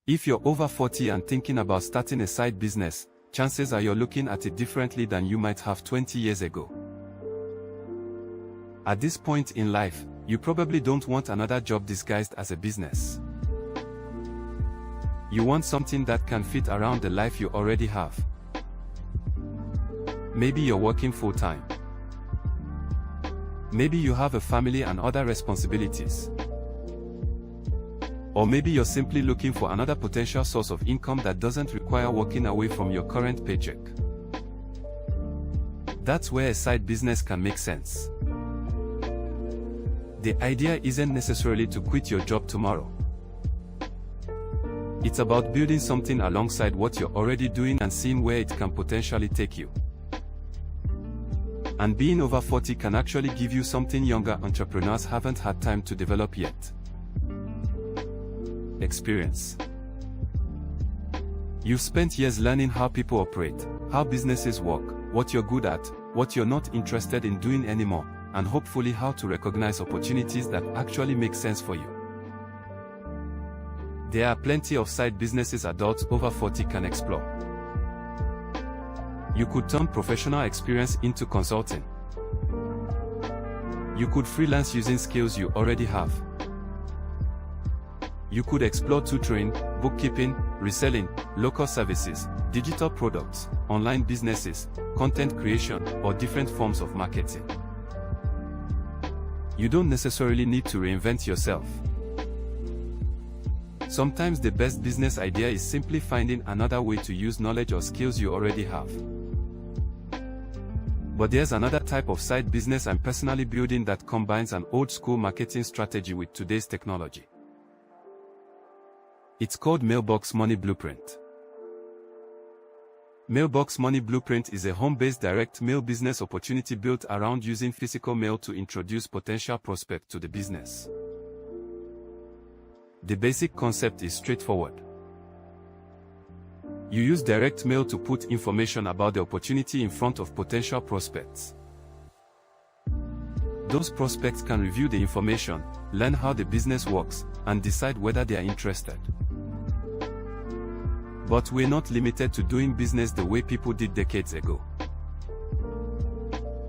If you're over 40 and thinking about starting a side business, chances are you're looking at it differently than you might have 20 years ago. At this point in life, you probably don't want another job disguised as a business. You want something that can fit around the life you already have. Maybe you're working full-time. Maybe you have a family and other responsibilities. Or maybe you're simply looking for another potential source of income that doesn't require walking away from your current paycheck. That's where a side business can make sense. The idea isn't necessarily to quit your job tomorrow. It's about building something alongside what you're already doing and seeing where it can potentially take you. And being over 40 can actually give you something younger entrepreneurs haven't had time to develop yet. Experience. You've spent years learning how people operate, how businesses work, what you're good at, what you're not interested in doing anymore, and hopefully how to recognize opportunities that actually make sense for you. There are plenty of side businesses adults over 40 can explore. You could turn professional experience into consulting. You could freelance using skills you already have. You could explore tutoring, bookkeeping, reselling, local services, digital products, online businesses, content creation, or different forms of marketing. You don't necessarily need to reinvent yourself. Sometimes the best business idea is simply finding another way to use knowledge or skills you already have. But there's another type of side business I'm personally building that combines an old-school marketing strategy with today's technology. It's called Mailbox Money Blueprint. Mailbox Money Blueprint is a home-based direct mail business opportunity built around using physical mail to introduce potential prospects to the business. The basic concept is straightforward. You use direct mail to put information about the opportunity in front of potential prospects. Those prospects can review the information, learn how the business works, and decide whether they are interested. But we're not limited to doing business the way people did decades ago.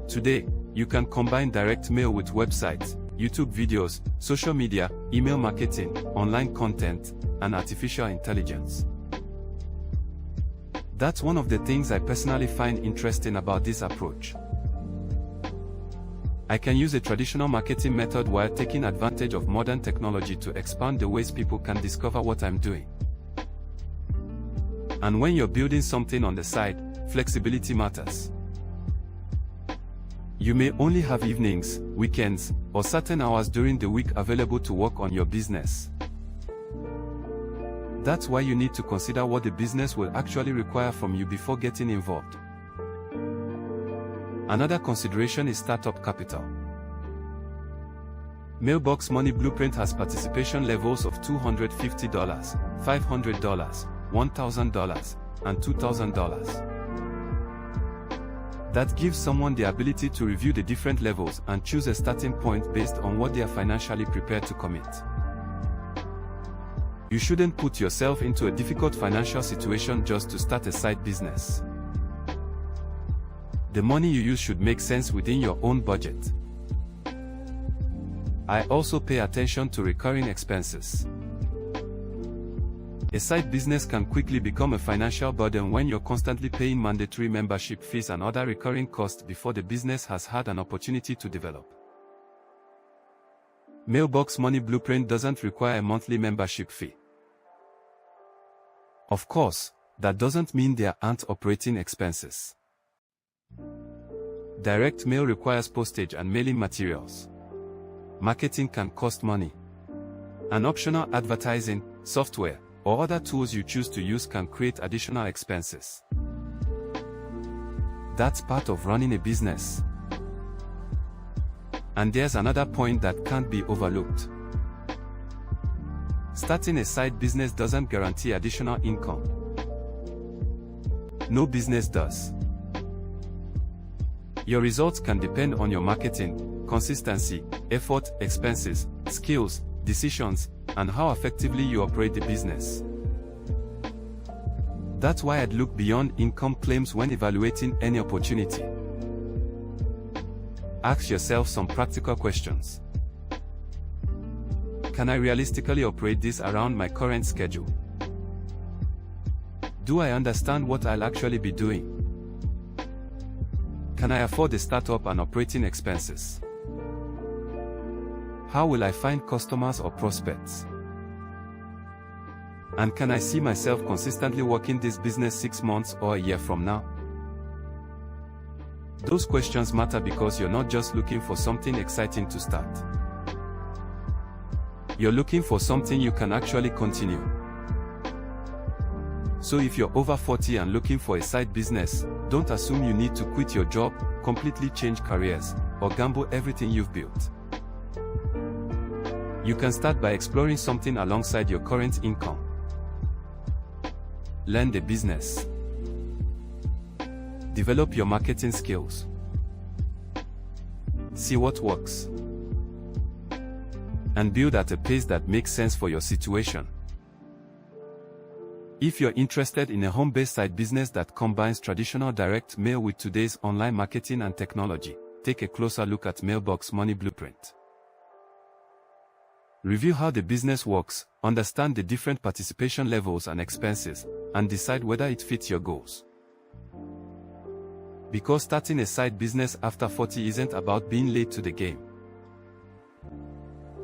Today, you can combine direct mail with websites, YouTube videos, social media, email marketing, online content, and artificial intelligence. That's one of the things I personally find interesting about this approach. I can use a traditional marketing method while taking advantage of modern technology to expand the ways people can discover what I'm doing. And when you're building something on the side, flexibility matters. You may only have evenings, weekends, or certain hours during the week available to work on your business. That's why you need to consider what the business will actually require from you before getting involved. Another consideration is startup capital. Mailbox Money Blueprint has participation levels of $250, $500, $1,000, and $2,000. That gives someone the ability to review the different levels and choose a starting point based on what they are financially prepared to commit. You shouldn't put yourself into a difficult financial situation just to start a side business. The money you use should make sense within your own budget. I also pay attention to recurring expenses. A side business can quickly become a financial burden when you're constantly paying mandatory membership fees and other recurring costs before the business has had an opportunity to develop. Mailbox Money Blueprint doesn't require a monthly membership fee. Of course, that doesn't mean there aren't operating expenses. Direct mail requires postage and mailing materials. Marketing can cost money. And optional advertising, software, or other tools you choose to use can create additional expenses. That's part of running a business. And there's another point that can't be overlooked. Starting a side business doesn't guarantee additional income. No business does. Your results can depend on your marketing, consistency, effort, expenses, skills, decisions, and how effectively you operate the business. That's why I'd look beyond income claims when evaluating any opportunity. Ask yourself some practical questions. Can I realistically operate this around my current schedule? Do I understand what I'll actually be doing? Can I afford the startup and operating expenses? How will I find customers or prospects? And can I see myself consistently working this business 6 months or a year from now? Those questions matter because you're not just looking for something exciting to start. You're looking for something you can actually continue. So if you're over 40 and looking for a side business, don't assume you need to quit your job, completely change careers, or gamble everything you've built. You can start by exploring something alongside your current income. Learn the business. Develop your marketing skills. See what works. And build at a pace that makes sense for your situation. If you're interested in a home-based side business that combines traditional direct mail with today's online marketing and technology, take a closer look at Mailbox Money Blueprint. Review how the business works, understand the different participation levels and expenses, and decide whether it fits your goals. Because starting a side business after 40 isn't about being late to the game.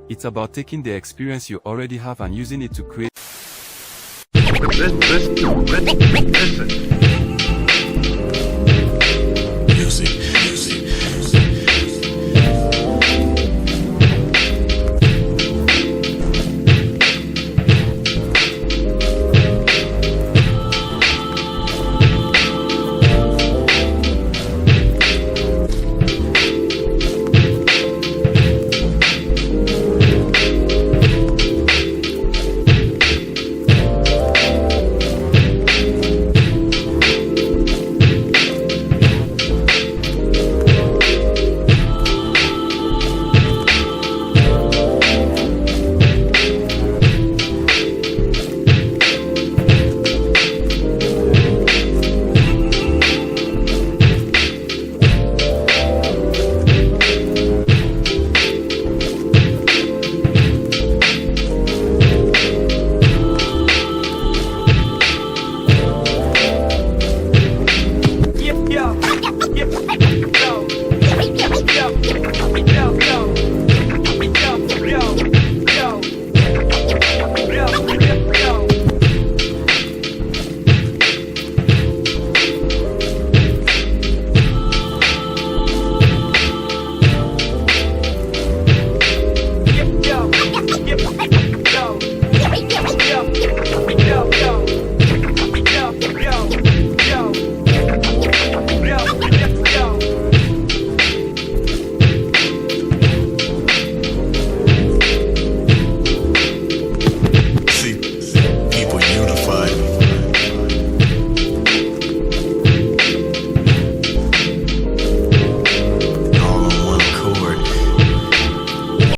It's about taking the experience you already have and using it to create